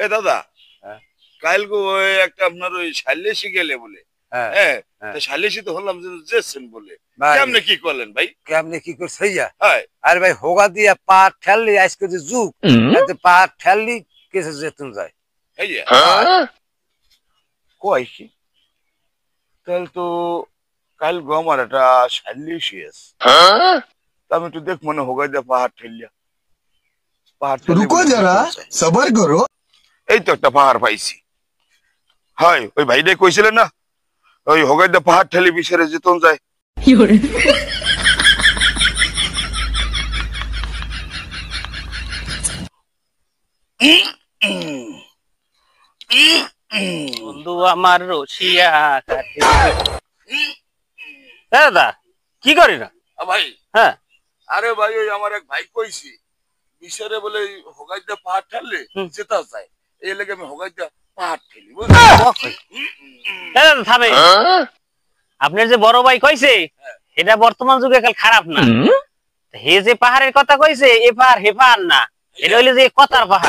এ দাদা কালকে ওই একটা আপনার ওই শাল্যেসি গেলে বলে হ্যাঁ শাল্যেসি তো হলাম যেছেন বলে কেমনে কি করলেন ভাই? কেমনে কি করছে আরে ভাই হোগা দিয়া পা ঠেললি আজকে যে যুগ পা ঠেললি কেসে যেতুন যায় কয়েছি তাহলে তো কাল গো আমার একটা শাল্যেসি আছে আমি একটু দেখ মনে হোগা দিয়া পাহাড় ঠেলিয়া रुको जरा सबर करो এই তো একটা পাহাড় পাইছি হয় ওই ভাইটাই কইছিলেন না ওই হোগাইদা পাহাড় ঠেলি বিছারে যেতন যায় বন্ধু আমার রসিয়া দাদা কি করি না ভাই হ্যাঁ আরে ভাই ওই আমার এক ভাই কইছি বিছারে বলে হোগাইদা পাহাড় ঠেললে যেতা যায় এই লেগে আমি হোগাইদা পাহাড় ঠেলি থামে আপনার যে বড় ভাই কইছে এটা বর্তমান যুগে কাল খারাপ না হে যে পাহাড়ের কথা কইছে এ পাহাড় হে পাহাড় না এটা হইলে যে কথার পাহাড়